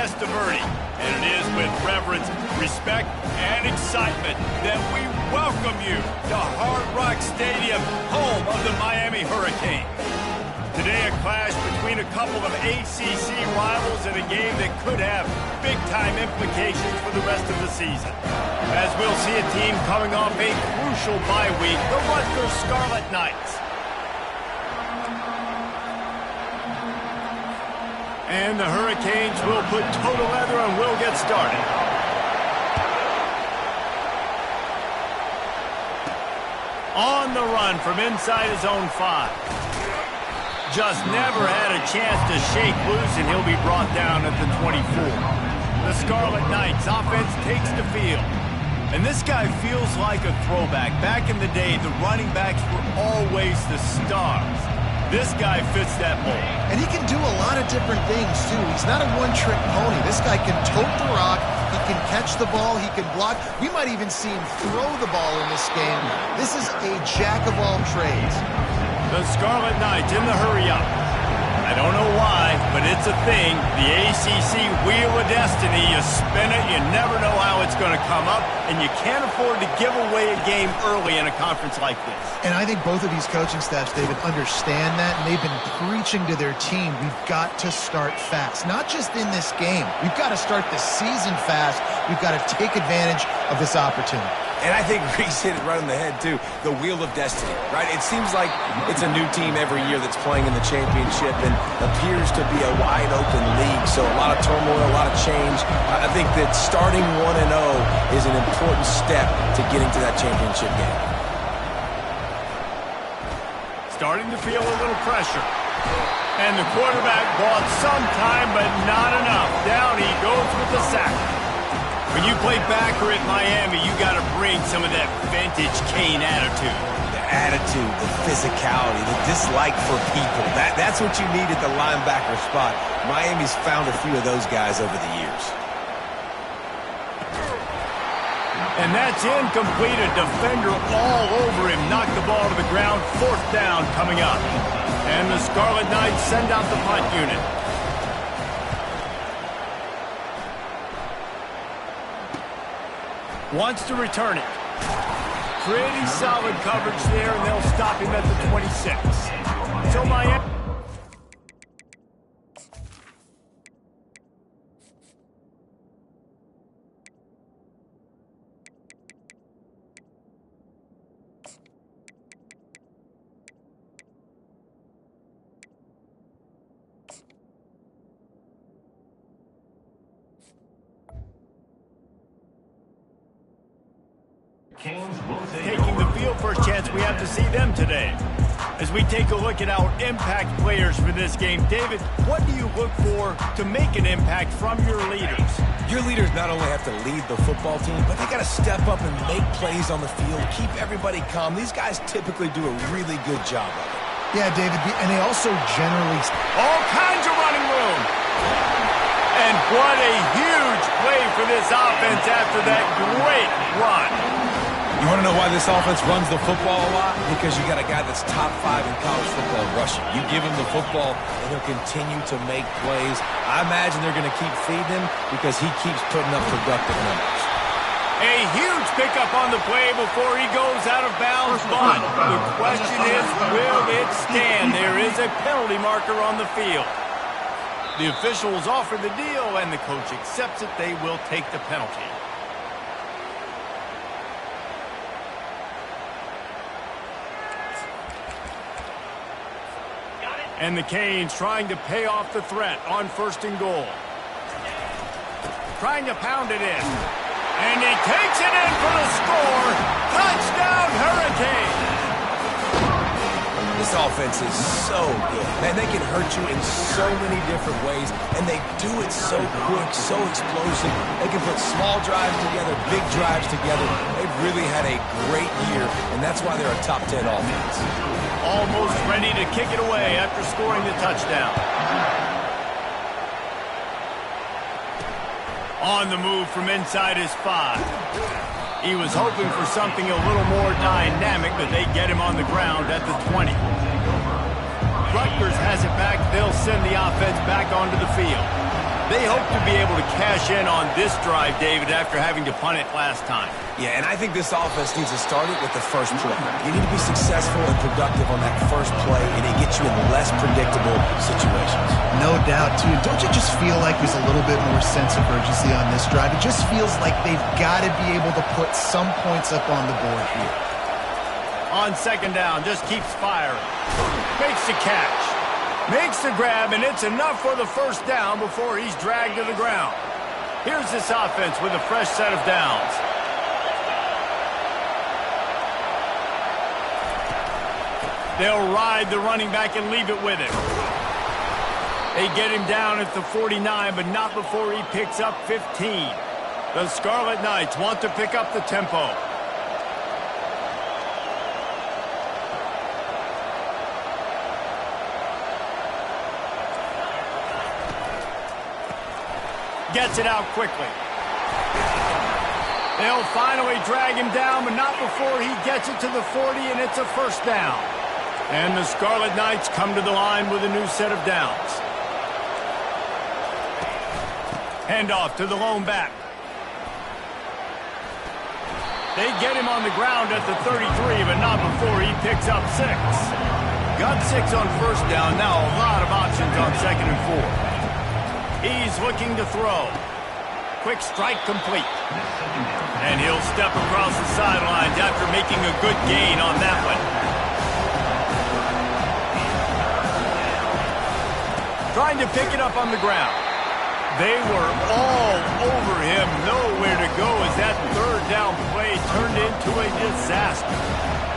Testaverde. And it is with reverence, respect, and excitement that we welcome you to Hard Rock Stadium, home of the Miami Hurricanes. Today, a clash between a couple of ACC rivals in a game that could have big-time implications for the rest of the season. As we'll see a team coming off a crucial bye week, the Rutgers Scarlet Knights. And the Hurricanes will put toe to leather and will get started. On the run from inside his own 5. Just never had a chance to shake loose, and he'll be brought down at the 24. The Scarlet Knights offense takes the field. And this guy feels like a throwback. Back in the day, the running backs were always the stars. This guy fits that mold. And he can do a lot of different things, too. He's not a one-trick pony. This guy can tote the rock. He can catch the ball. He can block. We might even see him throw the ball in this game. This is a jack of all trades. The Scarlet Knights in the hurry-up. I don't know why, but it's a thing. The ACC Wheel of Destiny. You spin it, you never know how it's going to come up, and you can't afford to give away a game early in a conference like this. And I think both of these coaching staffs, David, understand that, and they've been preaching to their team, we've got to start fast. Not just in this game. We've got to start the season fast. We've got to take advantage of this opportunity. And I think Reese hit it right on the head, too. The Wheel of Destiny, right? It seems like it's a new team every year that's playing in the championship and appears to be a wide-open league. So a lot of turmoil, a lot of change. I think that starting 1-0 is an important step to getting to that championship game. Starting to feel a little pressure. And the quarterback bought some time, but not enough. Down he goes with the sack. When you play backer at Miami, you got to bring some of that vintage Kane attitude. The attitude, the physicality, the dislike for people. That's what you need at the linebacker spot. Miami's found a few of those guys over the years. And that's incomplete. A defender all over him. Knocked the ball to the ground. 4th down coming up. And the Scarlet Knights send out the punt unit. Wants to return it. Pretty solid coverage there, and they'll stop him at the 26. So Miami... taking the field for a chance. We have to see them today. As we take a look at our impact players for this game, David, what do you look for to make an impact from your leaders? Your leaders not only have to lead the football team, but they got to step up and make plays on the field, keep everybody calm. These guys typically do a really good job of it. Yeah, David, and they also generally... All kinds of running room. And what a huge play for this offense after that great run. You want to know why this offense runs the football a lot? Because you got a guy that's top 5 in college football rushing. You give him the football, and he'll continue to make plays. I imagine they're going to keep feeding him because he keeps putting up productive numbers. A huge pickup on the play before he goes out of bounds, but the question is, will it stand? There is a penalty marker on the field. The officials offer the deal, and the coach accepts it. They will take the penalty. And the Canes trying to pay off the threat on 1st and goal. Trying to pound it in. And he takes it in for the score. Touchdown, Hurricanes! This offense is so good. Man, they can hurt you in so many different ways, and they do it so quick, so explosive. They can put small drives together, big drives together. They've really had a great year, and that's why they're a top 10 offense. Almost ready to kick it away after scoring the touchdown. On the move from inside his 5. He was hoping for something a little more dynamic, but they get him on the ground at the 20. Rutgers has it back. They'll send the offense back onto the field. They hope to be able to cash in on this drive, David, after having to punt it last time. Yeah, and I think this offense needs to start it with the first play. You need to be successful and productive on that first play, and it gets you in less predictable situations. No doubt, too. Don't you just feel like there's a little bit more sense of urgency on this drive? It just feels like they've got to be able to put some points up on the board here. On second down, just keeps firing. Makes the catch. Makes the grab, and it's enough for the first down before he's dragged to the ground. Here's this offense with a fresh set of downs. They'll ride the running back and leave it with him. They get him down at the 49, but not before he picks up 15. The Scarlet Knights want to pick up the tempo. Gets it out quickly. They'll finally drag him down, but not before he gets it to the 40, and it's a first down. And the Scarlet Knights come to the line with a new set of downs. Handoff to the lone back. They get him on the ground at the 33, but not before he picks up 6. Got 6 on first down. Now a lot of options on second and 4. He's looking to throw. Quick strike complete. And he'll step across the sidelines after making a good gain on that one. Trying to pick it up on the ground. They were all over him. Nowhere to go as that third down play turned into a disaster.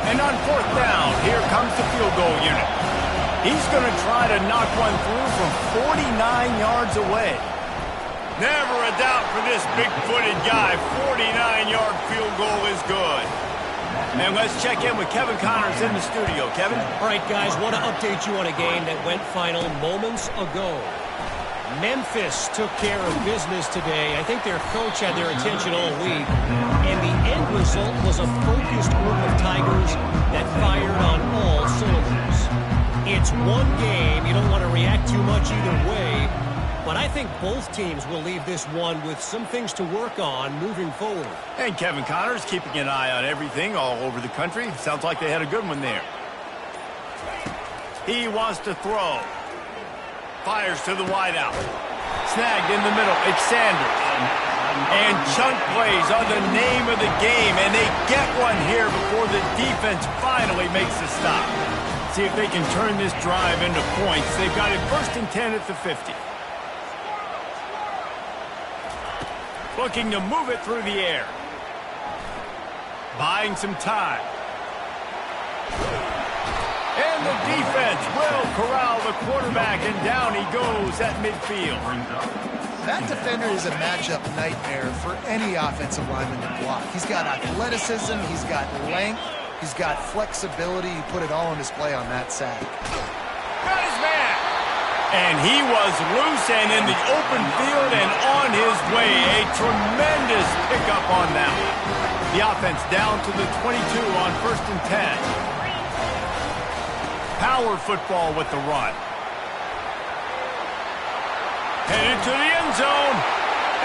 And on fourth down, here comes the field goal unit. He's going to try to knock one through from 49 yards away. Never a doubt for this big-footed guy. 49-yard field goal is good. And let's check in with Kevin Connors in the studio. Kevin? All right, guys, want to update you on a game that went final moments ago. Memphis took care of business today. I think their coach had their attention all week. And the end result was a focused group of Tigers that fired on all cylinders. It's one game. You don't want to react too much either way. But I think both teams will leave this one with some things to work on moving forward. And Kevin Connors keeping an eye on everything all over the country. Sounds like they had a good one there. He wants to throw. Fires to the wideout. Snagged in the middle. It's Sanders. And chunk plays are the name of the game. And they get one here before the defense finally makes the stop. See if they can turn this drive into points. They've got it 1st and 10 at the 50. Looking to move it through the air. Buying some time. And the defense will corral the quarterback, and down he goes at midfield. That defender is a matchup nightmare for any offensive lineman to block. He's got athleticism, he's got length, he's got flexibility. He put it all on display on that sack. Got his man. And he was loose and in the open field and on his way. A tremendous pickup on that one. The offense down to the 22 on 1st and 10. Power football with the run. Headed to the end zone.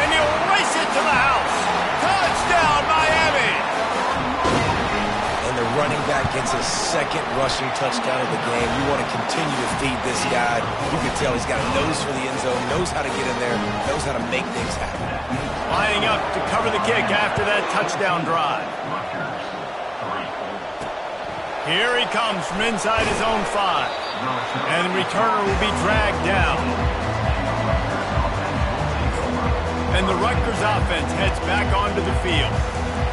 And he'll race it to the house. Touchdown, Miami. And the running back gets his 2nd rushing touchdown of the game. You want to continue to feed this guy. You can tell he's got a nose for the end zone, knows how to get in there, knows how to make things happen. Lining up to cover the kick after that touchdown drive. Here he comes from inside his own 5. And the returner will be dragged down. And the Rutgers offense heads back onto the field.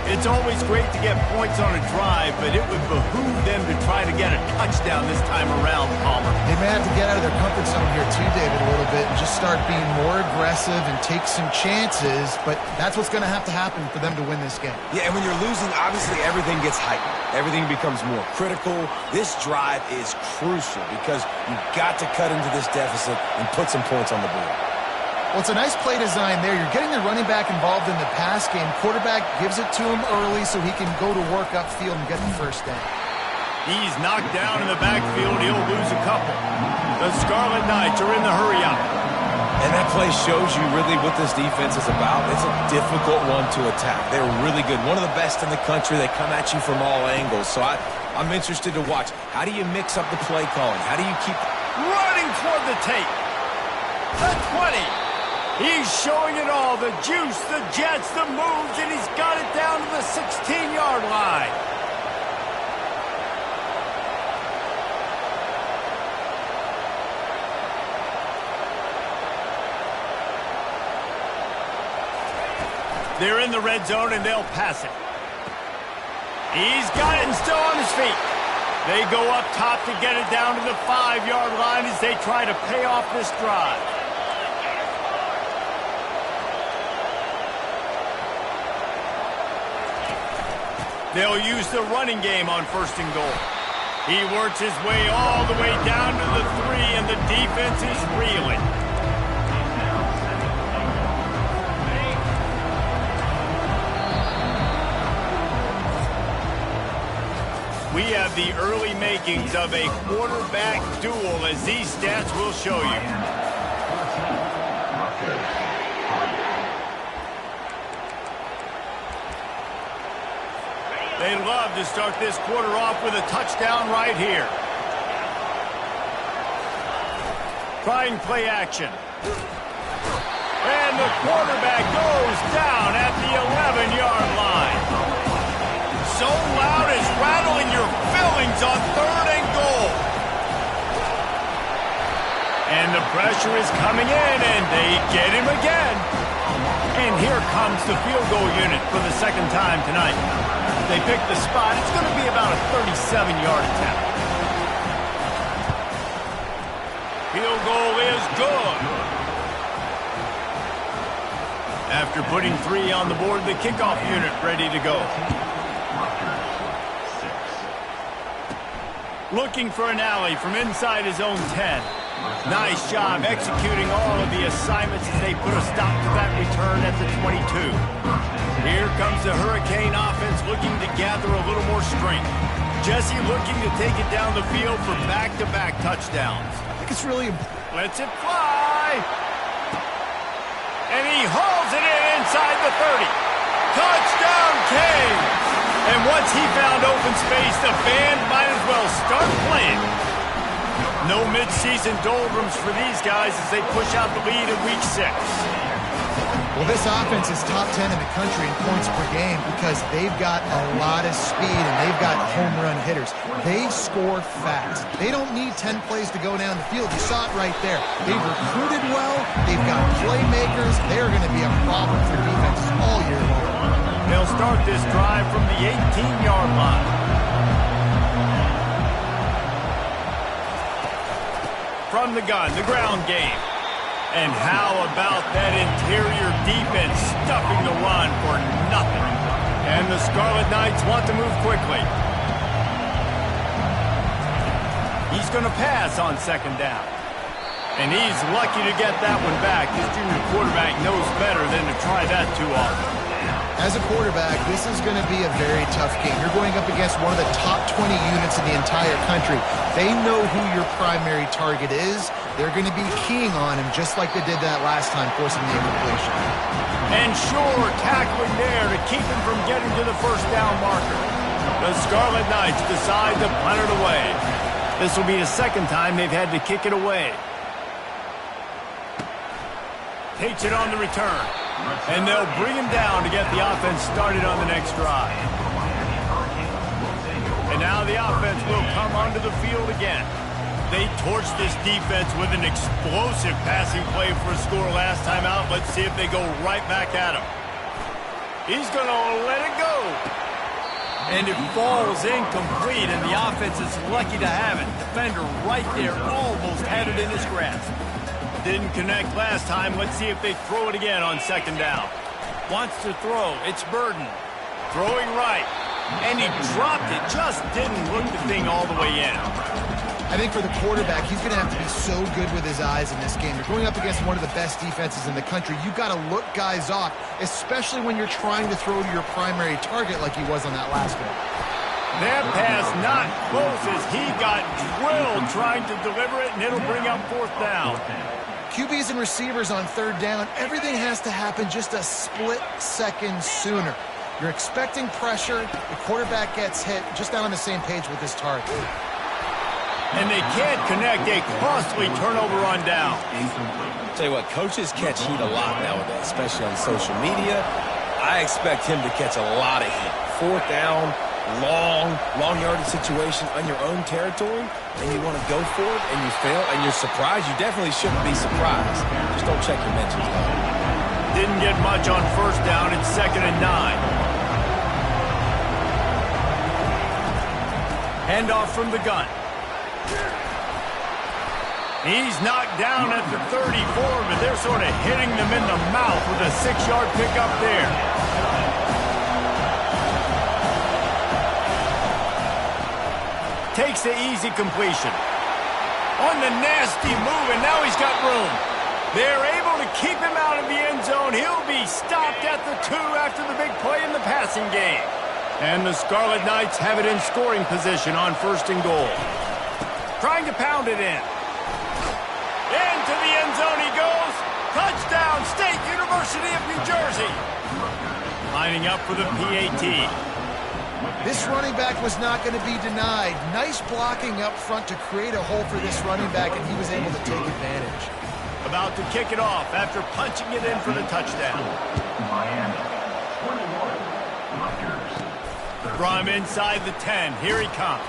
It's always great to get points on a drive, but it would behoove them to try to get a touchdown this time around, Palmer. They may have to get out of their comfort zone here too, David, a little bit and just start being more aggressive and take some chances, but that's what's going to happen for them to win this game. Yeah, and when you're losing, obviously everything gets heightened. Everything becomes more critical. This drive is crucial because you've got to cut into this deficit and put some points on the board. Well, it's a nice play design there. You're getting the running back involved in the pass game. Quarterback gives it to him early so he can go to work upfield and get the first down. He's knocked down in the backfield. He'll lose a couple. The Scarlet Knights are in the hurry-up. And that play shows you really what this defense is about. It's a difficult one to attack. They're really good. One of the best in the country. They come at you from all angles. So I'm interested to watch. How do you mix up the play calling? How do you keep running toward the tape? The 20. He's showing it all. The juice, the jets, the moves, and he's got it down to the 16-yard line. They're in the red zone, and they'll pass it. He's got it and still on his feet. They go up top to get it down to the 5-yard line as they try to pay off this drive. They'll use the running game on 1st and goal. He works his way all the way down to the 3, and the defense is reeling. We have the early makings of a quarterback duel, as these stats will show you. They'd love to start this quarter off with a touchdown right here. Trying play action. And the quarterback goes down at the 11-yard line. So loud it's rattling your fillings on 3rd and goal. And the pressure is coming in, and they get him again. And here comes the field goal unit for the 2nd time tonight. They pick the spot. It's going to be about a 37-yard attempt. Field goal is good. After putting 3 on the board, the kickoff unit ready to go. Looking for an alley from inside his own 10. Nice job executing all of the assignments as they put a stop to that return at the 22. Here comes the Hurricane offense looking to gather a little more strength. Jesse looking to take it down the field for back-to-back touchdowns. I think it's really important. Lets it fly. And he hauls it in inside the 30. Touchdown, Canes! And once he found open space, the band might as well start playing. No mid-season doldrums for these guys as they push out the lead in Week 6. Well, this offense is top 10 in the country in points per game because they've got a lot of speed and they've got home run hitters. They score fast. They don't need 10 plays to go down the field. You saw it right there. They've recruited well. They've got playmakers. They're going to be a problem for defenses all year long. They'll start this drive from the 18-yard line. From the gun, the ground game. And how about that interior defense stuffing the run for nothing? And the Scarlet Knights want to move quickly. He's going to pass on 2nd down. And he's lucky to get that one back. This junior quarterback knows better than to try that too often. As a quarterback, this is going to be a very tough game. You're going up against one of the top 20 units in the entire country. They know who your primary target is. They're going to be keying on him just like they did that last time, forcing the incompletion. And sure, tackling there to keep him from getting to the 1st down marker. The Scarlet Knights decide to punt it away. This will be the 2nd time they've had to kick it away. Takes it on the return. And they'll bring him down to get the offense started on the next drive. And now the offense will come onto the field again. They torched this defense with an explosive passing play for a score last time out. Let's see if they go right back at him. He's going to let it go. And it falls incomplete, and the offense is lucky to have it. Defender right there almost had it in his grasp. Didn't connect last time. Let's see if they throw it again on 2nd down. Wants to throw. It's Burden. Throwing right. And he dropped it. Just didn't look the thing all the way in. I think for the quarterback, he's going to have to be so good with his eyes in this game. You're going up against one of the best defenses in the country. You've got to look guys off, especially when you're trying to throw to your primary target like he was on that last one. That pass not close as he got drilled trying to deliver it, and it'll bring up 4th down. QBs and receivers on third down, everything has to happen just a split second sooner. You're expecting pressure, the quarterback gets hit, just not on the same page with his target. And they can't connect a costly turnover on down. Tell you what, coaches catch heat a lot nowadays, especially on social media. I expect him to catch a lot of heat. Fourth down, long yardage situation on your own territory, and you want to go for it, and you fail, and you're surprised. You definitely shouldn't be surprised. Just don't check your mentions. Didn't get much on first down. It's 2nd and 9. Handoff from the gun. He's knocked down at the 34, but they're sort of hitting them in the mouth with a 6-yard pickup there. Takes the easy completion. On the nasty move, and now he's got room. They're able to keep him out of the end zone. He'll be stopped at the 2 after the big play in the passing game. And the Scarlet Knights have it in scoring position on 1st and goal. Trying to pound it in. Into the end zone he goes. Touchdown, State University of New Jersey. Lining up for the PAT. This running back was not going to be denied. Nice blocking up front to create a hole for this running back, and he was able to take advantage. About to kick it off after punching it in for the touchdown. Miami, 21, Rutgers. From inside the 10, here he comes.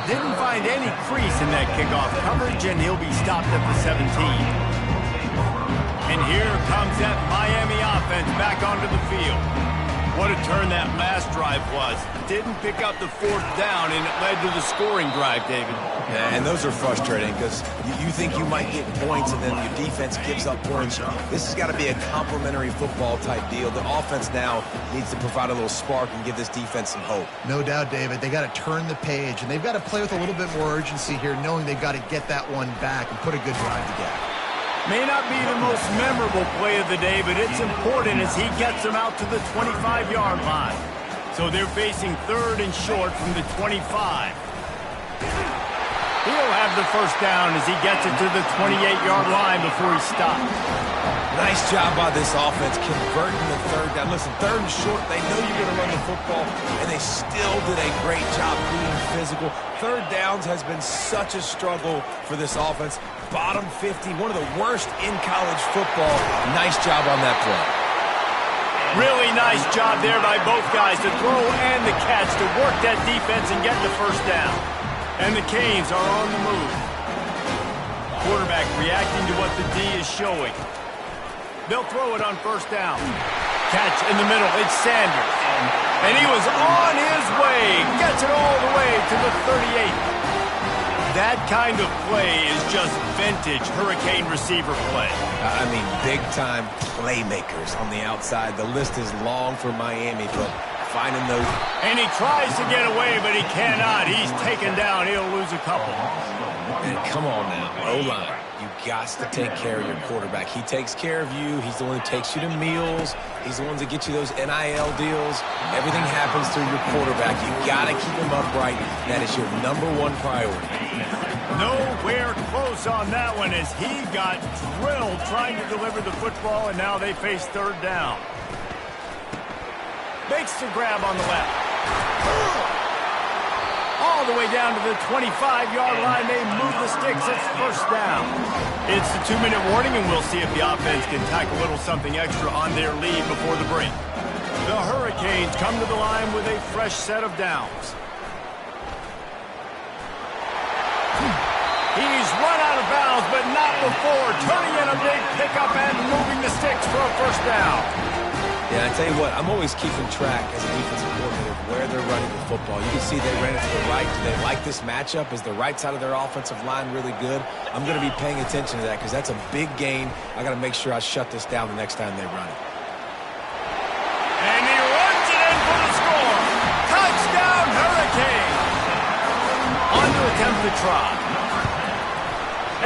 Didn't find any crease in that kickoff coverage, and he'll be stopped at the 17. And here comes that Miami offense back onto the field. What a turn that last drive was. Didn't pick up the 4th down, and it led to the scoring drive, David. Yeah, and those are frustrating because you think you might get points, and then your defense gives up points. This has got to be a complementary football type deal. The offense now needs to provide a little spark and give this defense some hope. No doubt, David. They got to turn the page, and they've got to play with a little bit more urgency here, knowing they've got to get that one back and put a good drive together. May not be the most memorable play of the day, but it's important as he gets them out to the 25-yard line. So they're facing 3rd and short from the 25. He'll have the 1st down as he gets it to the 28-yard line before he stops. Nice job by this offense converting the 3rd down. Listen, 3rd and short, they know you're going to run the football, and they still did a great job being physical. 3rd downs has been such a struggle for this offense. Bottom 50, one of the worst in college football. Nice job on that play. Really nice job there by both guys to throw and the catch to work that defense and get the 1st down. And the Canes are on the move. Quarterback reacting to what the D is showing. They'll throw it on 1st down. Catch in the middle. It's Sanders. And he was on his way. Gets it all the way to the 38. That kind of play is just vintage Hurricane receiver play. I mean, big-time playmakers on the outside. The list is long for Miami, but finding those... And he tries to get away, but he cannot. He's taken down. He'll lose a couple. And come on now, O-line. You got to take care of your quarterback. He takes care of you. He's the one who takes you to meals. He's the one that gets you those NIL deals. Everything happens through your quarterback. You got to keep him upright. That is your #1 priority. Nowhere close on that one as he got drilled trying to deliver the football, and now they face 3rd down. Makes the grab on the left. All the way down to the 25-yard line. They move the sticks. It's 1st down. It's the 2-minute warning, and we'll see if the offense can tack a little something extra on their lead before the break. The Hurricanes come to the line with a fresh set of downs. He's run out of bounds, but not before turning in a big pickup and moving the sticks for a 1st down. Yeah, I tell you what, I'm always keeping track as a defensive coordinator of where they're running the football. You can see they ran it to the right. Do they like this matchup? Is the right side of their offensive line really good? I'm going to be paying attention to that because that's a big gain. I got to make sure I shut this down the next time they run it. And he runs it in for the score. Touchdown, Hurricane. On to attempt the try.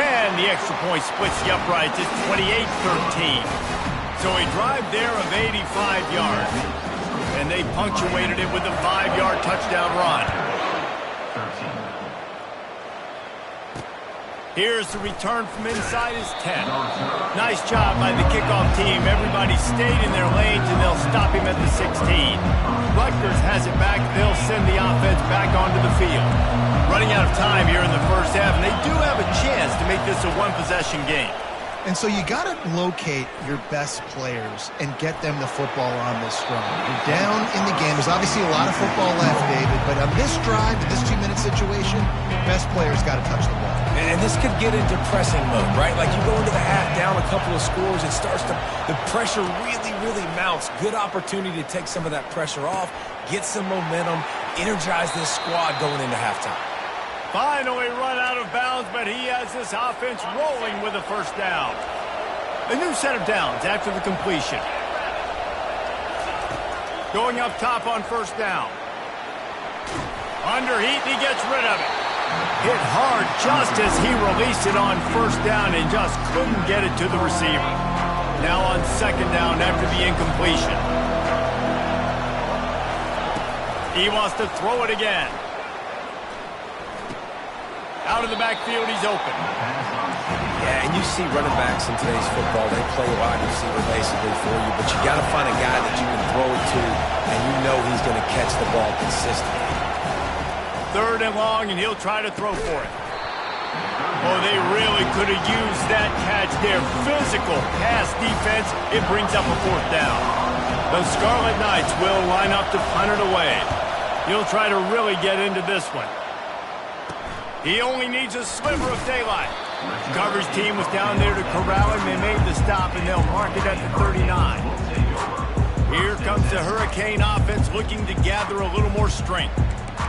And the extra point splits the uprights. It's 28-13. So a drive there of 85 yards. And they punctuated it with a 5-yard touchdown run. Here's the return from inside his 10. Nice job by the kickoff team. Everybody stayed in their lanes, and they'll stop him at the 16. Rutgers has it back. They'll send the offense back onto the field. Running out of time here in the first half, and they do have a chance to make this a one-possession game. And so you got to locate your best players and get them the football on this drive. You're down in the game. There's obviously a lot of football left, David, but on this drive, in this 2-minute situation, best players got to touch the ball. And this could get into pressing mode, right? Like you go into the half down a couple of scores, it starts to, the pressure really, really mounts. Good opportunity to take some of that pressure off, get some momentum, energize this squad going into halftime. Finally run out of bounds, but he has this offense rolling with a first down. A new set of downs after the completion. Going up top on first down. Under heat, he gets rid of it. Hit hard just as he released it on first down and just couldn't get it to the receiver. Now on second down after the incompletion. He wants to throw it again. Out of the backfield, he's open. Yeah, and you see running backs in today's football, they play wide receiver basically for you, but you got to find a guy that you can throw it to, and you know he's going to catch the ball consistently. Third and long, and he'll try to throw for it. Oh, they really could have used that catch there. Physical pass defense, it brings up a fourth down. The Scarlet Knights will line up to punt it away. He'll try to really get into this one. He only needs a sliver of daylight. Coverage team was down there to corral him. They made the stop, and they'll mark it at the 39. Here comes the Hurricane offense looking to gather a little more strength.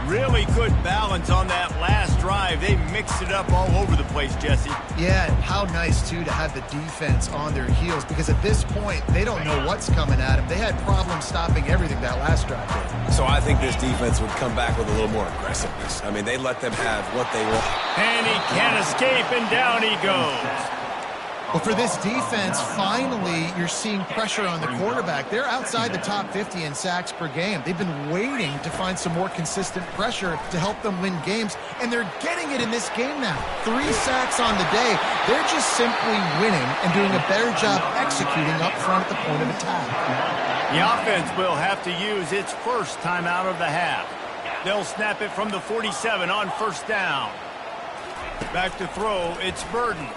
Really good balance on that last drive. They mixed it up all over the place, Jesse. Yeah, how nice, too, to have the defense on their heels, because at this point, they don't know what's coming at them. They had problems stopping everything that last drive did. So I think this defense would come back with a little more aggressiveness. I mean, they let them have what they want. And he can't escape, and down he goes. Well, for this defense, finally, you're seeing pressure on the quarterback. They're outside the top 50 in sacks per game. They've been waiting to find some more consistent pressure to help them win games, and they're getting it in this game now. 3 sacks on the day. They're just simply winning and doing a better job executing up front at the point of attack. The offense will have to use its first timeout of the half. They'll snap it from the 47 on first down. Back to throw, it's Burden.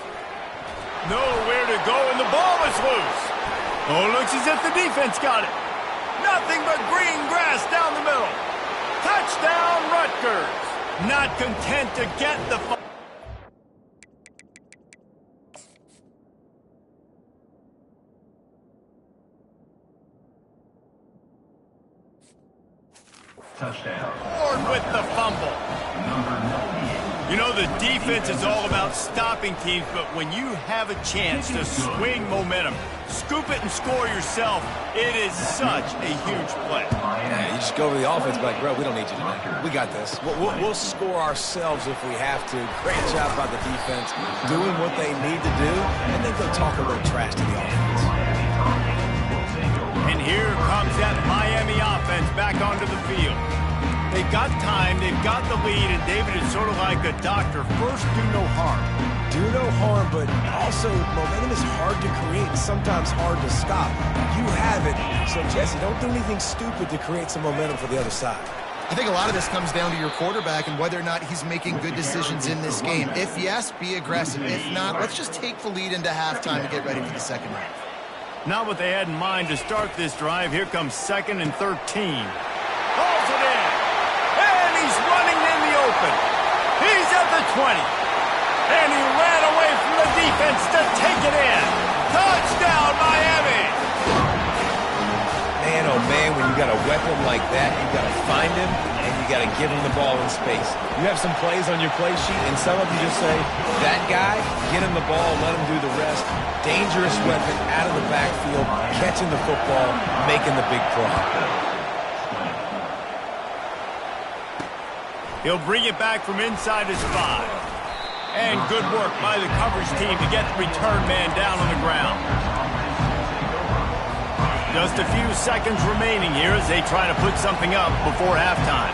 Nowhere to go, and the ball is loose. Oh, looks as if the defense got it. Nothing but green grass down the middle. Touchdown, Rutgers. Not content to get the... Touchdown. Ford with the fumble. You know, the defense is all about stopping teams, but when you have a chance to swing momentum, scoop it and score yourself, it is such a huge play. Yeah, you just go over the offense like, bro, we don't need you tonight. We got this. We'll score ourselves if we have to. Great job by the defense, doing what they need to do, and then go talk a little trash to the offense. And here comes that Miami offense back onto the field. They've got time, they've got the lead, and David is sort of like a doctor. First, do no harm. Do no harm, but also momentum is hard to create and sometimes hard to stop. You have it, so Jesse, don't do anything stupid to create some momentum for the other side. I think a lot of this comes down to your quarterback and whether or not he's making good decisions in this game. If yes, be aggressive. If not, let's just take the lead into halftime and get ready for the second half. Not what they had in mind to start this drive. Here comes 2nd and 13. Calls it in. And he's running in the open. He's at the 20. And he ran away from the defense to take it in. Touchdown, Miami. Man, oh man, when you got a weapon like that, you got to find him and you got to give him the ball in space. You have some plays on your play sheet, and some of you just say, that guy, get him the ball, let him do the rest. Dangerous weapon out of the backfield, catching the football, making the big play. He'll bring it back from inside his 5. And good work by the coverage team to get the return man down on the ground. Just a few seconds remaining here as they try to put something up before halftime.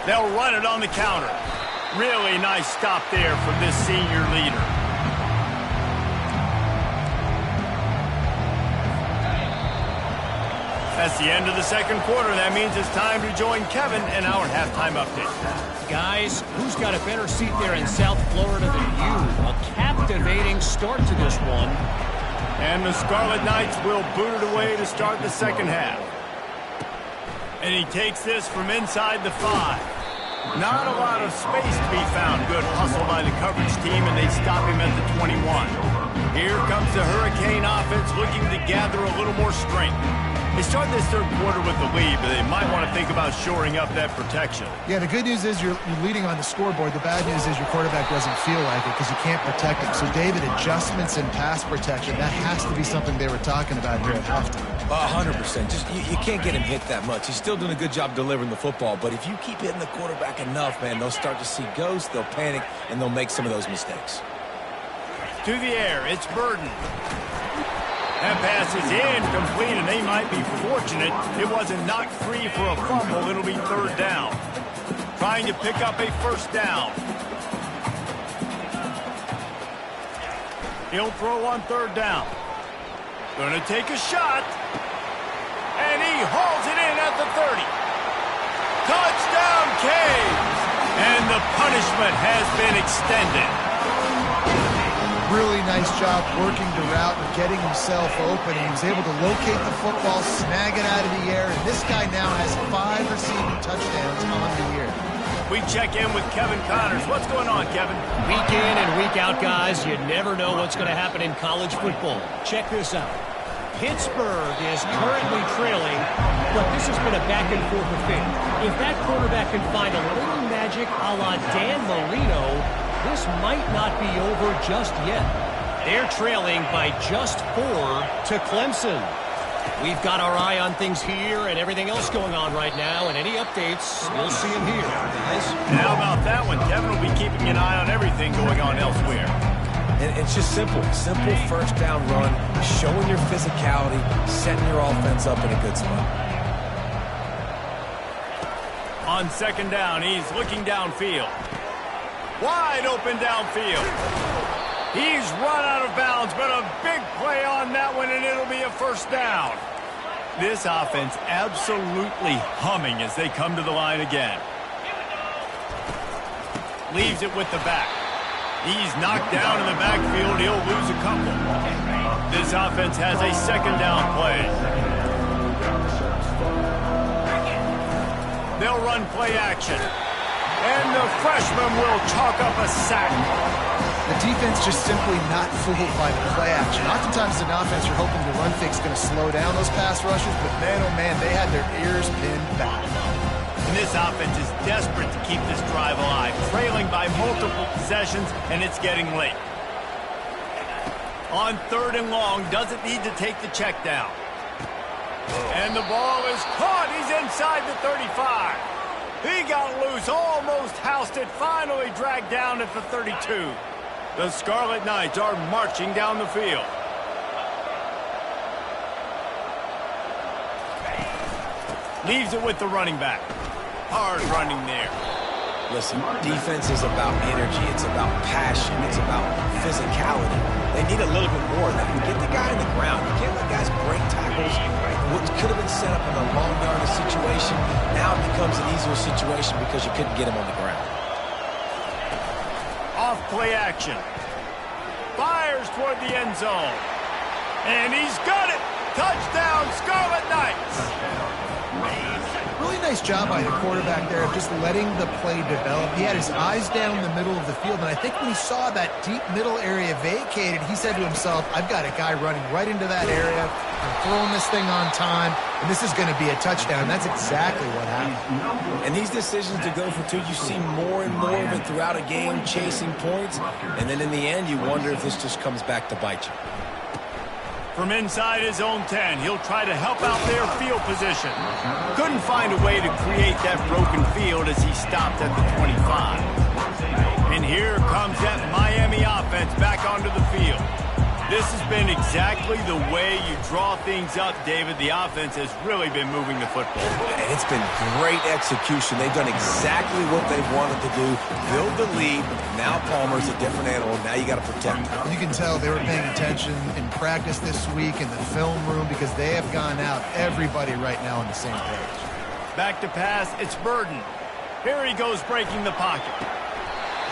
They'll run it on the counter. Really nice stop there from this senior leader. That's the end of the second quarter. That means it's time to join Kevin in our halftime update. Guys, who's got a better seat there in South Florida than you? A captivating start to this one. And the Scarlet Knights will boot it away to start the second half. And he takes this from inside the 5. Not a lot of space to be found. Good hustle by the coverage team, and they stop him at the 21. Here comes the Hurricane offense looking to gather a little more strength. They start this third quarter with the lead, but they might want to think about shoring up that protection. Yeah, the good news is you're leading on the scoreboard. The bad news is your quarterback doesn't feel like it because you can't protect him. So, David, adjustments in pass protection, that has to be something they were talking about here at halftime. 100%. Just you can't get him hit that much. He's still doing a good job delivering the football, but if you keep hitting the quarterback enough, man, they'll start to see ghosts, they'll panic, and they'll make some of those mistakes. To the air, it's Burden. That pass is incomplete, and they might be fortunate it wasn't knocked free for a fumble. It'll be third down. Trying to pick up a first down. He'll throw on third down. Going to take a shot. And he hauls it in at the 30. Touchdown, Caves! And the punishment has been extended. Really nice job working the route and getting himself open. He was able to locate the football, snag it out of the air, and this guy now has 5 receiving touchdowns on the year. We check in with Kevin Connors. What's going on, Kevin? Week in and week out, guys, you never know what's going to happen in college football. Check this out. Pittsburgh is currently trailing, but this has been a back-and-forth affair. If that quarterback can find a little magic a la Dan Marino, this might not be over just yet. They're trailing by just 4 to Clemson. We've got our eye on things here and everything else going on right now, and any updates, you'll see them here, guys. And how about that one? Kevin will be keeping an eye on everything going on elsewhere. And it's just simple first down run, showing your physicality, setting your offense up in a good spot. On second down, he's looking downfield. Wide open downfield. He's run out of bounds, but a big play on that one, and it'll be a first down. This offense absolutely humming as they come to the line again. Leaves it with the back. He's knocked down in the backfield. He'll lose a couple. This offense has a second down play. They'll run play action. And the freshman will chalk up a sack. The defense just simply not fooled by the play action. Oftentimes, an offense you're hoping the run fix is going to slow down those pass rushes, but man, oh man, they had their ears pinned back. And this offense is desperate to keep this drive alive, trailing by multiple possessions, and it's getting late. On third and long, doesn't need to take the check down. And the ball is caught. He's inside the 35. He got loose, almost housed it, finally dragged down at the 32. The Scarlet Knights are marching down the field. Leaves it with the running back. Hard running there. Listen, defense is about energy. It's about passion. It's about physicality. They need a little bit more of that. Get the guy in the ground. You can't let guys break tackles. What could have been set up in a long yardage situation now becomes an easier situation because you couldn't get him on the ground. Off play action. Fires toward the end zone. And he's got it. Touchdown, Scarlet Knights. Really nice job by the quarterback there of just letting the play develop. He had his eyes down the middle of the field, and I think when he saw that deep middle area vacated, he said to himself, I've got a guy running right into that area. I'm throwing this thing on time, and this is going to be a touchdown. That's exactly what happened. And these decisions to go for 2, you see more and more of it throughout a game, chasing points, and then in the end, you wonder if this just comes back to bite you. From inside his own 10, he'll try to help out their field position. Couldn't find a way to create that broken field as he stopped at the 25. And here comes that Miami offense back onto the field. This has been exactly the way you draw things up, David. The offense has really been moving the football. And it's been great execution. They've done exactly what they've wanted to do. Build the lead. Now Palmer's a different animal. Now you got to protect him. You can tell they were paying attention in practice this week in the film room because they have gone out, everybody right now on the same page. Back to pass, it's Burden. Here he goes breaking the pocket.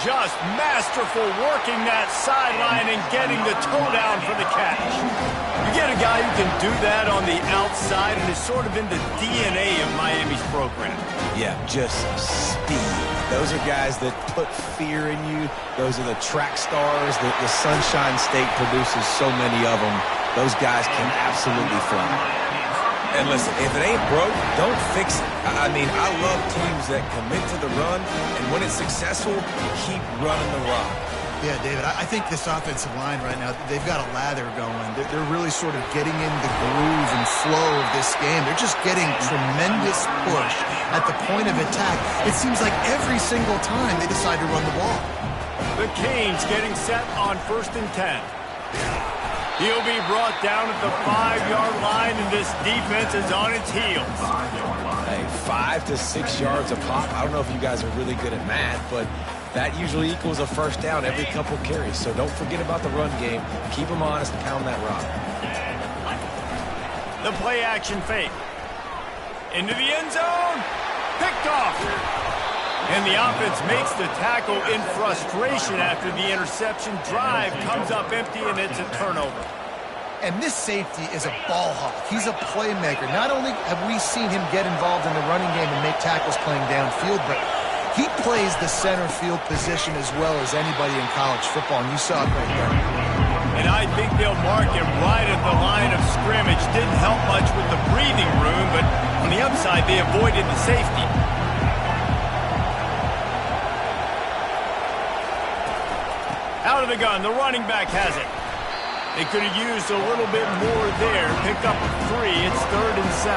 Just masterful working that sideline and getting the toe down for the catch. You get a guy who can do that on the outside and is sort of in the DNA of Miami's program. Yeah, just speed. Those are guys that put fear in you. Those are the track stars that the Sunshine State produces so many of them. Those guys can absolutely fly. And listen, if it ain't broke, don't fix it. I mean, I love teams that commit to the run, and when it's successful, keep running the rock. Yeah, David, I think this offensive line right now, they've got a lather going. They're really sort of getting in the groove and flow of this game. They're just getting tremendous push at the point of attack. It seems like every single time they decide to run the ball. The Canes getting set on 1st and 10. He'll be brought down at the 5-yard line, and this defense is on its heels. Hey, 5 to 6 yards a pop. I don't know if you guys are really good at math, but that usually equals a first down every couple carries. So don't forget about the run game. Keep them honest, pound that rock. The play action fake. Into the end zone. Picked off. And the offense makes the tackle in frustration after the interception. Drive comes up empty, and it's a turnover. And this safety is a ball hawk. He's a playmaker. Not only have we seen him get involved in the running game and make tackles playing downfield, but he plays the center field position as well as anybody in college football, and you saw it right there. And I think they'll mark him right at the line of scrimmage. Didn't help much with the breathing room, but on the upside, they avoided the safety. Out of the gun, the running back has it. They could have used a little bit more there. Pick up 3. It's 3rd and 7.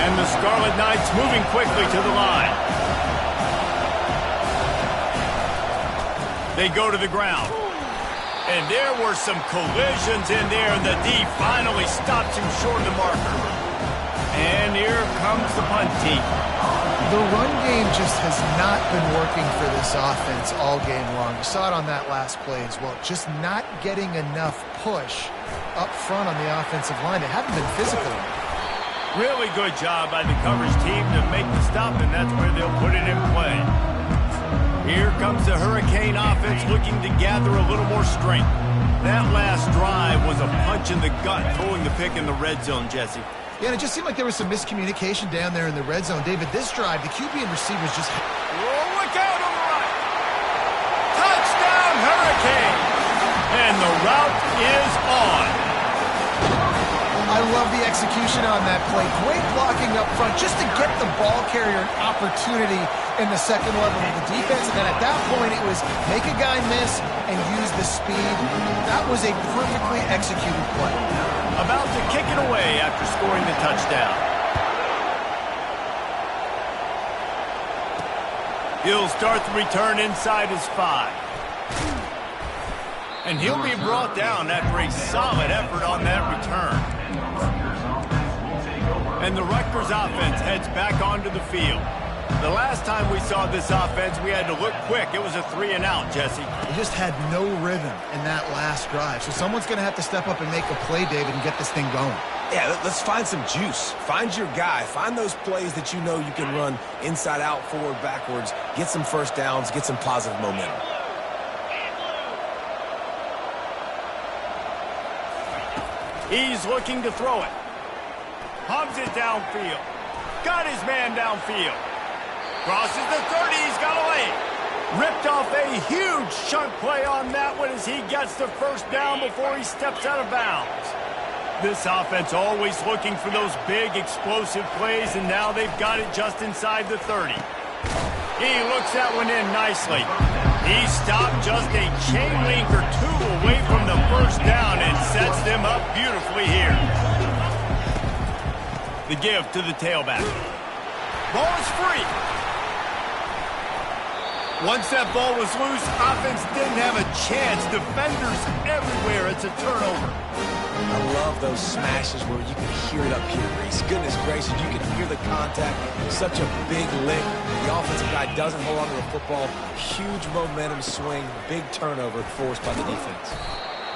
And the Scarlet Knights moving quickly to the line. They go to the ground. And there were some collisions in there. The D finally stops him short of the marker. And here comes the punt team. The run game just has not been working for this offense all game long. You saw it on that last play as well. Just not getting enough push up front on the offensive line. They haven't been physical enough. Really good job by the coverage team to make the stop, and that's where they'll put it in play. Here comes the Hurricane offense looking to gather a little more strength. That last drive was a punch in the gut, throwing the pick in the red zone, Jesse. Yeah, and it just seemed like there was some miscommunication down there in the red zone. David, this drive, the QB and receivers just... Oh, look out on the right. Touchdown, Hurricane. And the route is on. I love the execution on that play. Great blocking up front just to get the ball carrier an opportunity in the second level of the defense. And then at that point, it was make a guy miss and use the speed. That was a perfectly executed play. About to kick it away after scoring the touchdown. He'll start the return inside his 5. And he'll be brought down after a solid effort on that return. And the Rutgers offense heads back onto the field. The last time we saw this offense, we had to look quick. It was a 3-and-out, Jesse. They just had no rhythm in that last drive. So someone's going to have to step up and make a play, David, and get this thing going. Yeah, let's find some juice. Find your guy. Find those plays that you know you can run inside out, forward, backwards. Get some first downs. Get some positive momentum. He's looking to throw it. Pumps it downfield. Got his man downfield. Crosses the 30. He's got a lane. Ripped off a huge chunk play on that one as he gets the first down before he steps out of bounds. This offense always looking for those big explosive plays, and now they've got it just inside the 30. He looks that one in nicely. He stopped just a chain link or 2 away from the first down and sets them up beautifully here. The give to the tailback. Ball is free. Once that ball was loose, offense didn't have a chance. Defenders everywhere. It's a turnover. I love those smashes where you can hear it up here, Reese. Goodness gracious, you can hear the contact. Such a big lick. The offensive guy doesn't hold on to the football. Huge momentum swing. Big turnover forced by the defense.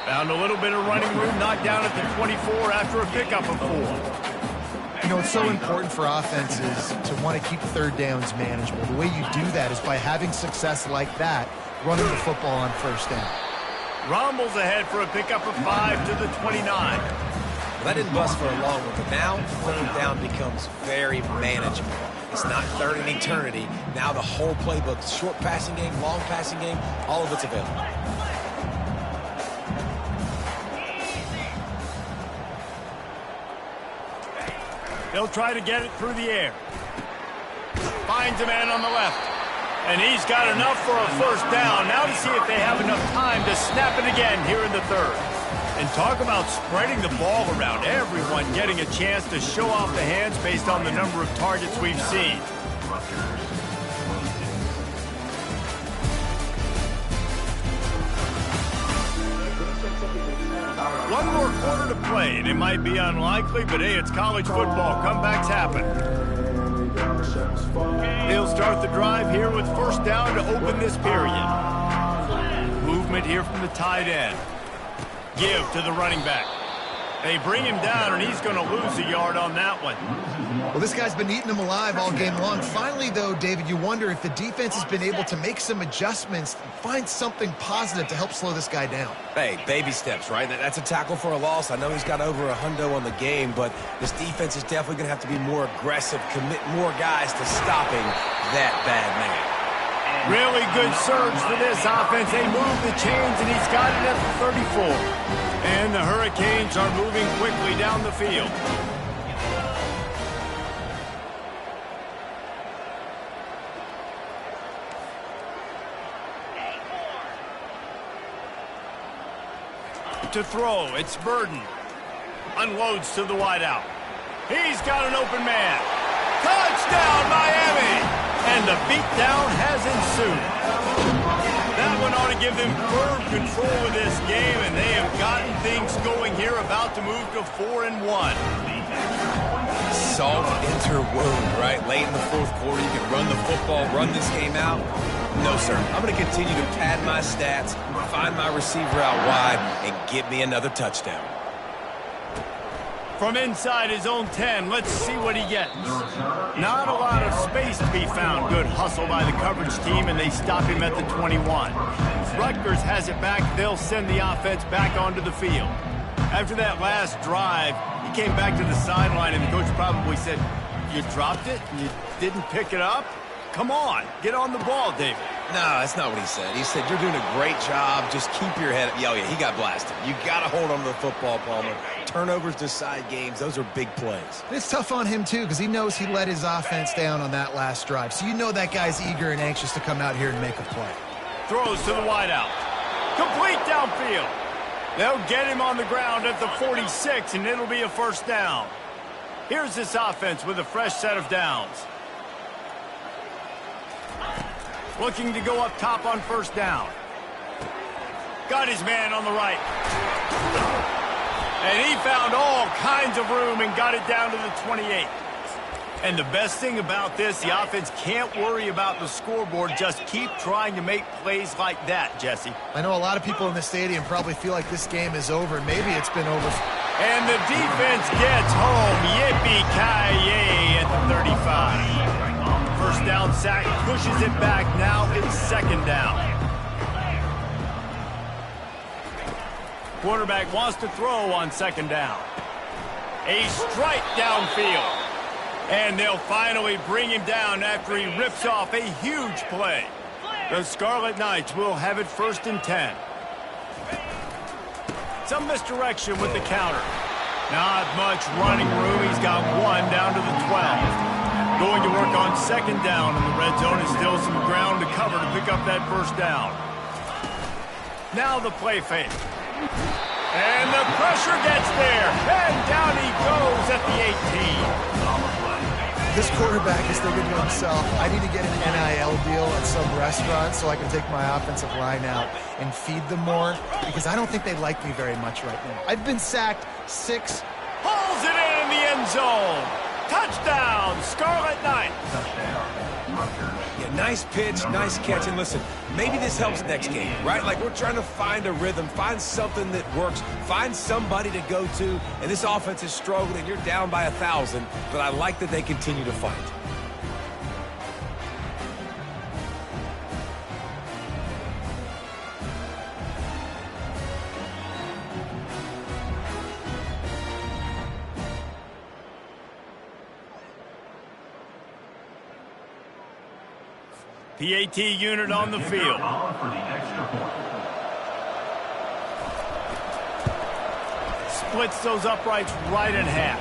Found a little bit of running room, knocked down at the 24 after a pickup of 4. You know, it's so important for offenses to want to keep third downs manageable. The way you do that is by having success like that, running the football on first down. Rumbles ahead for a pickup of 5 to the 29. Well, that didn't bust for a long one, but now third down becomes very manageable. It's not third in eternity. Now the whole playbook, short passing game, long passing game, all of it's available. He'll try to get it through the air. Finds a man on the left. And he's got enough for a first down. Now to see if they have enough time to snap it again here in the third. And talk about spreading the ball around. Everyone getting a chance to show off the hands based on the number of targets we've seen. One more quarter to play, and it might be unlikely, but hey, it's college football. Comebacks happen. They'll start the drive here with first down to open this period. Movement here from the tight end. Give to the running back. They bring him down, and he's going to lose a yard on that one. Well, this guy's been eating them alive all game long. Finally, though, David, you wonder if the defense has been able to make some adjustments, find something positive to help slow this guy down. Hey, baby steps, right? That's a tackle for a loss. I know he's got over $100 on the game, but this defense is definitely going to have to be more aggressive, commit more guys to stopping that bad man. Really good surge for this offense. They move the chains, and he's got it at the 34. And the Hurricanes are moving quickly down the field. To throw, it's Burden. Unloads to the wideout. He's got an open man. Touchdown, Miami! And the beatdown has ensued. That one ought to give them firm control of this game, and they have gotten things going here, about to move to 4-1. Salt into wound, right? Late in the fourth quarter, you can run the football, run this game out. No, sir. I'm going to continue to pad my stats, find my receiver out wide, and get me another touchdown. From inside his own 10, let's see what he gets. Not a lot of space to be found. Good hustle by the coverage team, and they stop him at the 21. Rutgers has it back. They'll send the offense back onto the field. After that last drive, he came back to the sideline, and the coach probably said, "You dropped it? You didn't pick it up? Come on, get on the ball, David." No, that's not what he said. He said, "You're doing a great job. Just keep your head up." Oh, yeah, he got blasted. You got to hold on to the football, Palmer. Turnovers decide games. Those are big plays. It's tough on him, too, because he knows he let his offense down on that last drive. So you know that guy's eager and anxious to come out here and make a play. Throws to the wideout. Complete downfield. They'll get him on the ground at the 46, and it'll be a first down. Here's this offense with a fresh set of downs. Looking to go up top on first down. Got his man on the right. And he found all kinds of room and got it down to the 28. And the best thing about this, the offense can't worry about the scoreboard. Just keep trying to make plays like that, Jesse. I know a lot of people in the stadium probably feel like this game is over. Maybe it's been over. And the defense gets home. Yippee-ki-yay at the 35. First down sack, pushes it back. Now it's second down. Quarterback wants to throw on second down. A strike downfield. And they'll finally bring him down after he rips off a huge play. The Scarlet Knights will have it first and 10. Some misdirection with the counter. Not much running room. He's got one down to the 12. Going to work on second down in the red zone. Is still some ground to cover to pick up that first down. Now the play fake. And the pressure gets there. And down he goes at the 18. This quarterback is thinking to himself, I need to get an NIL deal at some restaurant so I can take my offensive line out and feed them more, because I don't think they like me very much right now. I've been sacked 6. Pulls it in the end zone. Touchdown, Scarlet Knights. Touchdown, Rutgers. Yeah, nice pitch, nice catch. And listen, maybe this helps next game, right? Like, we're trying to find a rhythm, find something that works, find somebody to go to. And this offense is struggling. You're down by 1,000, but I like that they continue to fight. PAT unit on the field. On for the extra point. Splits those uprights right in half.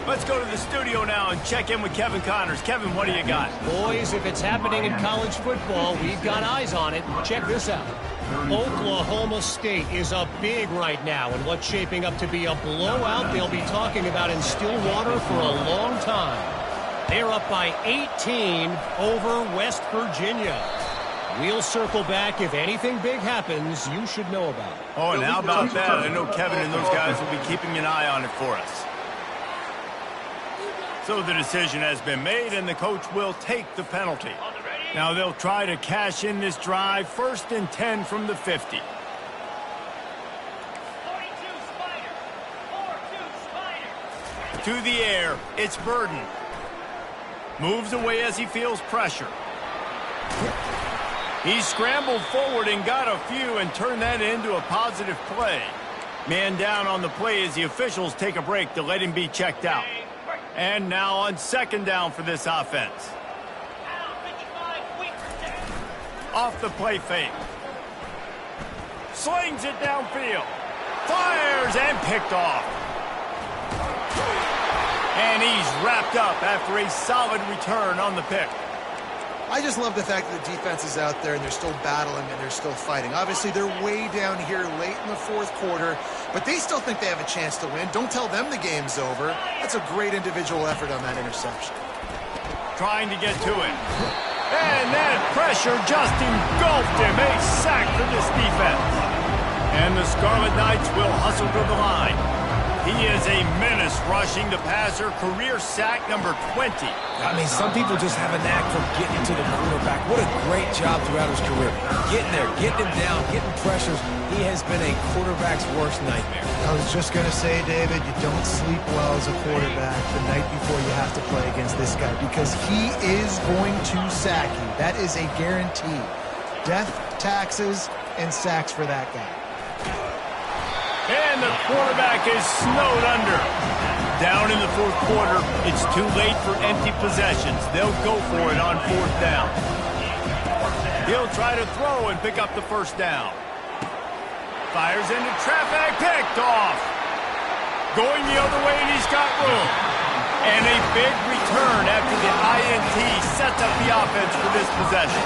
Let's go to the studio now and check in with Kevin Connors. Kevin, what do you got? Boys, if it's happening in college football, we've got eyes on it. Check this out. Oklahoma State is up big right now, and what's shaping up to be a blowout they'll be talking about in Stillwater for a long time. They're up by 18 over West Virginia. We'll circle back. If anything big happens, you should know about it. Oh, and how about that? I know Kevin and those guys will be keeping an eye on it for us. So the decision has been made, and the coach will take the penalty. Now they'll try to cash in this drive. 1st and 10 from the 50. 42 Spider. To the air, it's Burden. Moves away as he feels pressure. He scrambled forward and got a few and turned that into a positive play. Man down on the play as the officials take a break to let him be checked out. And now on 2nd down for this offense. Off the play fake. Slings it downfield. Fires and picked off. And he's wrapped up after a solid return on the pick. I just love the fact that the defense is out there and they're still battling and they're still fighting. Obviously, they're way down here late in the 4th quarter, but they still think they have a chance to win. Don't tell them the game's over. That's a great individual effort on that interception. Trying to get to it. And that pressure just engulfed him. A sack for this defense. And the Scarlet Knights will hustle to the line. He is a menace rushing the passer, career sack number 20. I mean, some people just have a knack for getting to the quarterback. What a great job throughout his career. Getting there, getting him down, getting pressures. He has been a quarterback's worst nightmare. I was just going to say, David, you don't sleep well as a quarterback the night before you have to play against this guy, because he is going to sack you. That is a guarantee. Death, taxes, and sacks for that guy. And the quarterback is snowed under. Down in the 4th quarter, it's too late for empty possessions. They'll go for it on 4th down. He'll try to throw and pick up the 1st down. Fires into traffic, picked off. Going the other way, and he's got room. And a big return after the INT sets up the offense for this possession.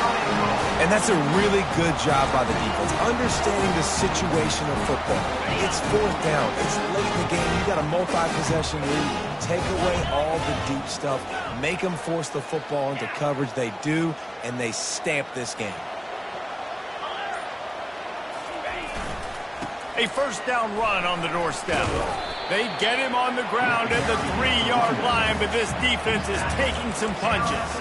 And that's a really good job by the defense, understanding the situation of football. It's 4th down. It's late in the game. You got a multi-possession lead. Take away all the deep stuff. Make them force the football into coverage. They do, and they stamp this game. A 1st down run on the doorstep. They get him on the ground at the 3-yard line, but this defense is taking some punches.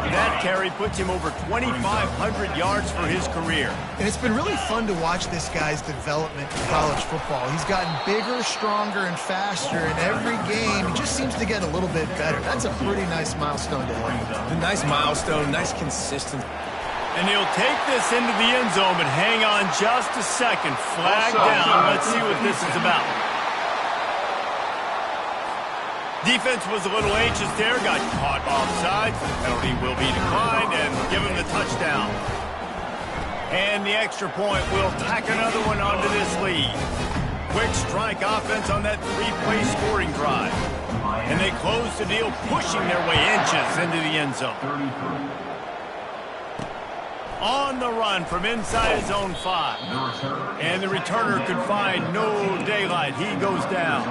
That carry puts him over 2,500 yards for his career. And it's been really fun to watch this guy's development in college football. He's gotten bigger, stronger, and faster in every game. He just seems to get a little bit better. That's a pretty nice milestone to hit. A nice milestone, nice consistency. And he'll take this into the end zone, but hang on just a second. Flag down. Let's see what this is about. Defense was a little anxious there, got caught offside. Penalty will be declined and give him the touchdown. And the extra point will tack another one onto this lead. Quick strike offense on that 3-play scoring drive. And they close the deal, pushing their way inches into the end zone. On the run from inside his own 5. And the returner could find no daylight. He goes down.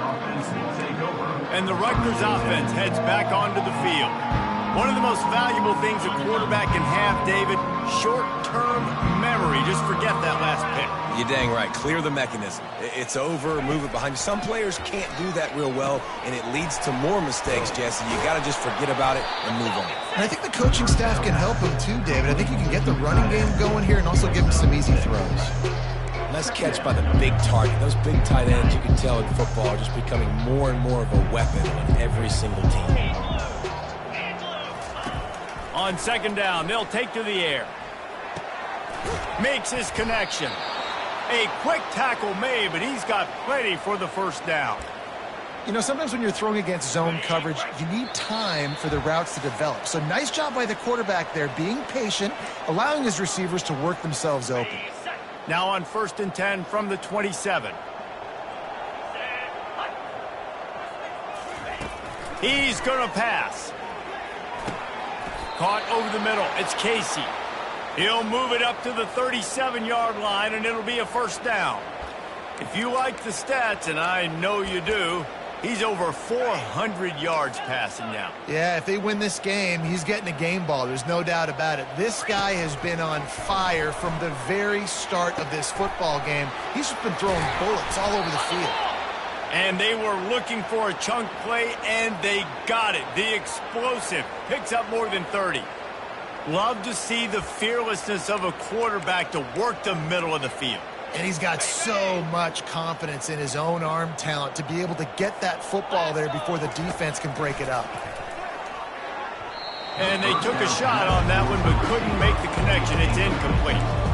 And the Rutgers offense heads back onto the field. One of the most valuable things a quarterback can have, David, short-term memory. Just forget that last pick. You're dang right. Clear the mechanism. It's over, move it behind you. Some players can't do that real well, and it leads to more mistakes, Jesse. You got to just forget about it and move on. And I think the coaching staff can help him too, David. I think you can get the running game going here and also give him some easy throws. Nice catch by the big target. Those big tight ends, you can tell in football, are just becoming more and more of a weapon on every single team. On second down, they'll take to the air. Makes his connection. A quick tackle made, but he's got plenty for the first down. You know, sometimes when you're throwing against zone coverage, you need time for the routes to develop. So nice job by the quarterback there, being patient, allowing his receivers to work themselves open. Now on 1st and 10 from the 27. He's going to pass. Caught over the middle. It's Casey. He'll move it up to the 37-yard line, and it'll be a first down. If you like the stats, and I know you do, he's over 400 yards passing now. Yeah, if they win this game, he's getting a game ball. There's no doubt about it. This guy has been on fire from the very start of this football game. He's just been throwing bullets all over the field. And they were looking for a chunk play, and they got it. The explosive picks up more than 30. Love to see the fearlessness of a quarterback to work the middle of the field. And he's got so much confidence in his own arm talent to be able to get that football there before the defense can break it up. And they took a shot on that one, but couldn't make the connection. It's incomplete.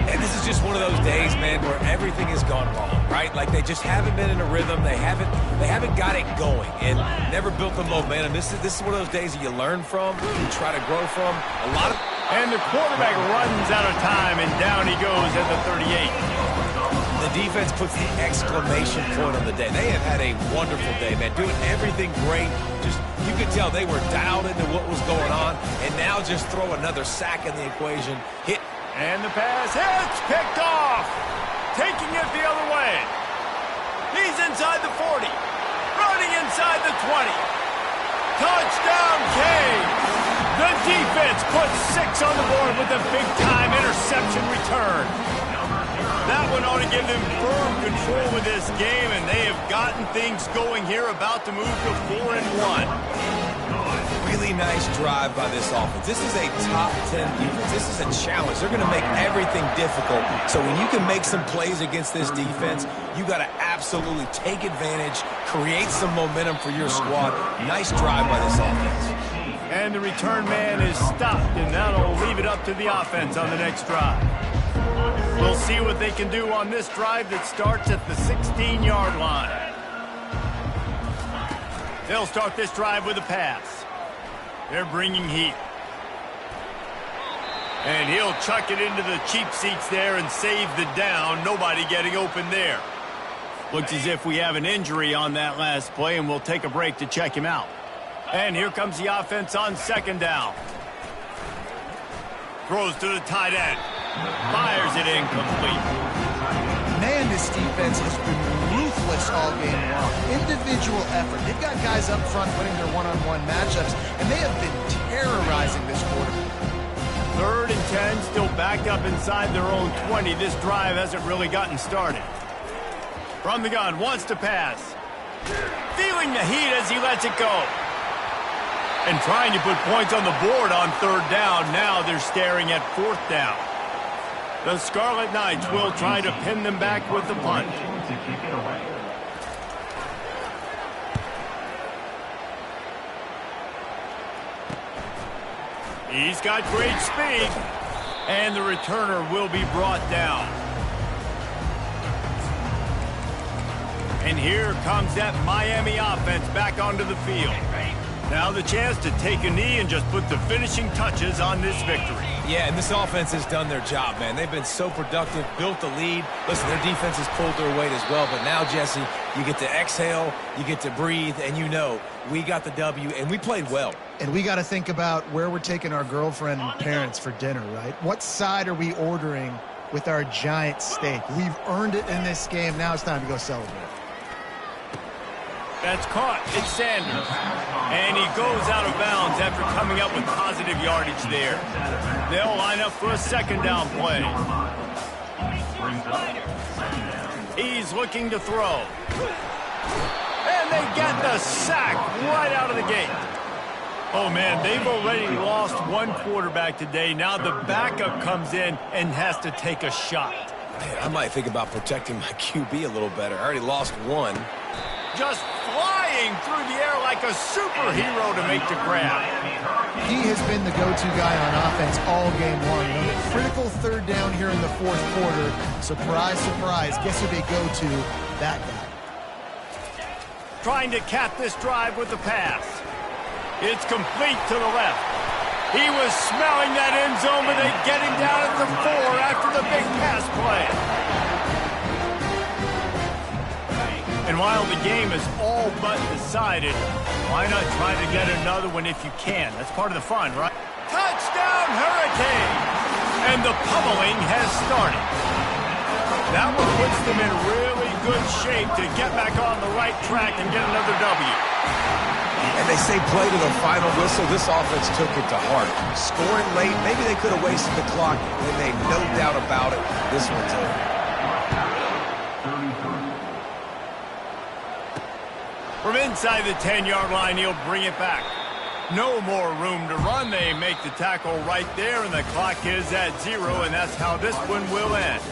And this is just one of those days, man, where everything has gone wrong, right? Like they just haven't been in a rhythm. They haven't got it going and never built the momentum. This is one of those days that you learn from, you try to grow from. And the quarterback runs out of time, and down he goes at the 38. The defense puts the exclamation point on the day. They have had a wonderful day, man, doing everything great. Just you could tell they were dialed into what was going on, and now just throw another sack in the equation. Hit. And the pass hits, picked off. Taking it the other way. He's inside the 40. Running inside the 20. Touchdown, Canes. The defense puts 6 on the board with a big-time interception return. That one ought to give them firm control with this game, and they have gotten things going here, about to move to 4-1. Really nice drive by this offense. This is a top 10 defense. This is a challenge. They're going to make everything difficult. So when you can make some plays against this defense, you got to absolutely take advantage, create some momentum for your squad. Nice drive by this offense. And the return man is stopped, and that'll leave it up to the offense on the next drive. We'll see what they can do on this drive that starts at the 16-yard line. They'll start this drive with a pass. They're bringing heat. And he'll chuck it into the cheap seats there and save the down. Nobody getting open there. Looks as if we have an injury on that last play, and we'll take a break to check him out. And here comes the offense on second down. Throws to the tight end. Fires it incomplete. Man, this defense has been ruthless all game long. Individual effort. They've got guys up front winning their one-on-one matchups, and they have been terrorizing this quarterback. 3rd and 10, still backed up inside their own 20. This drive hasn't really gotten started. From the gun, wants to pass. Feeling the heat as he lets it go. And trying to put points on the board on 3rd down. Now they're staring at 4th down. The Scarlet Knights will try to pin them back with the punt. He's got great speed. And the returner will be brought down. And here comes that Miami offense back onto the field. Now the chance to take a knee and just put the finishing touches on this victory. Yeah, and this offense has done their job, man. They've been so productive, built the lead. Listen, their defense has pulled their weight as well. But now, Jesse, you get to exhale, you get to breathe, and you know we got the W, and we played well. And we got to think about where we're taking our girlfriend and parents for dinner, right? What side are we ordering with our giant steak? We've earned it in this game. Now it's time to go celebrate. That's caught. It's Sanders. And he goes out of bounds after coming up with positive yardage there. They'll line up for a second down play. He's looking to throw. And they get the sack right out of the gate. Oh, man, they've already lost one quarterback today. Now the backup comes in and has to take a shot. Man, I might think about protecting my QB a little better. I already lost one. Just flying through the air like a superhero to make the grab. He has been the go-to guy on offense all game long. On the critical third down here in the fourth quarter, surprise, surprise, guess who they go to? That guy. Trying to cap this drive with the pass. It's complete to the left. He was smelling that end zone, but they get him down at the 4 after the big pass play. And while the game is all but decided, why not try to get another one if you can? That's part of the fun, right? Touchdown, Hurricane! And the pummeling has started. That one puts them in really good shape to get back on the right track and get another W. And they say play to the final whistle. This offense took it to heart. Scoring late, maybe they could have wasted the clock. They made no doubt about it. This one's over. From inside the 10-yard line, he'll bring it back. No more room to run. They make the tackle right there, and the clock is at 0, and that's how this one will end.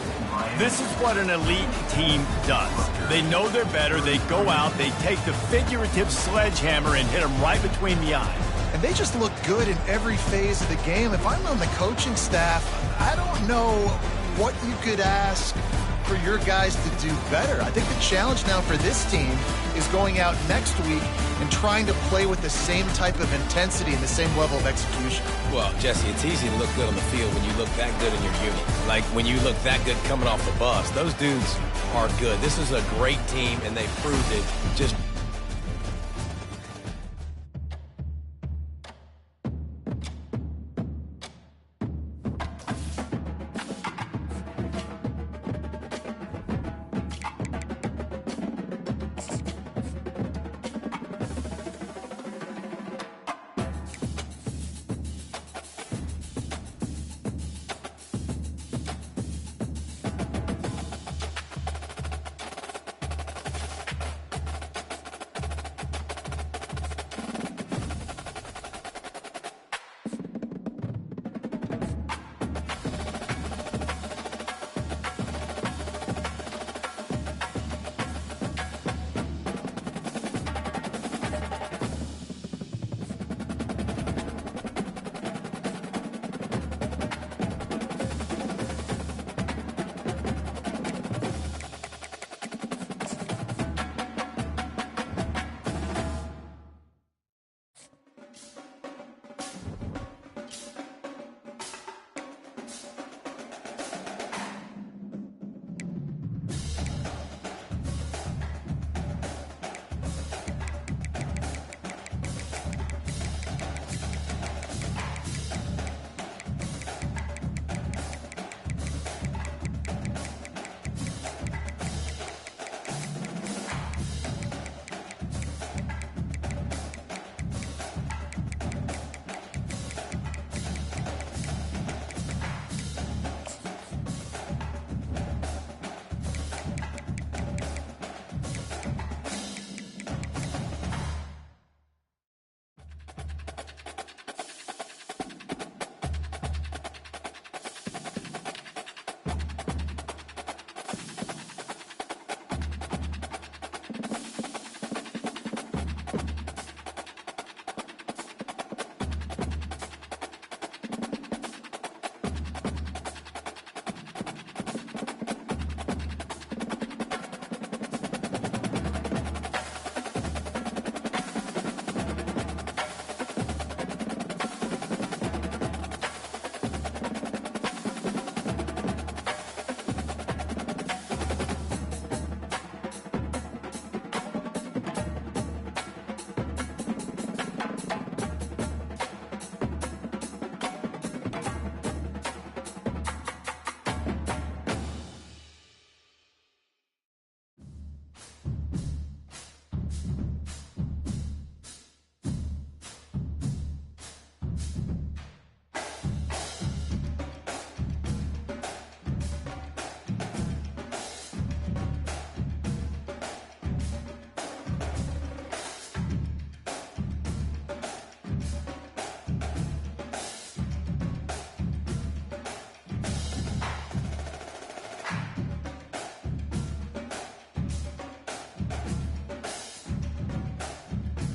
This is what an elite team does. They know they're better. They go out. They take the figurative sledgehammer and hit them right between the eyes. And they just look good in every phase of the game. If I'm on the coaching staff, I don't know what you could ask for your guys to do better. I think the challenge now for this team is going out next week and trying to play with the same type of intensity and the same level of execution. Well, Jesse, it's easy to look good on the field when you look that good in your unit. Like when you look that good coming off the bus. Those dudes are good. This is a great team, and they proved it just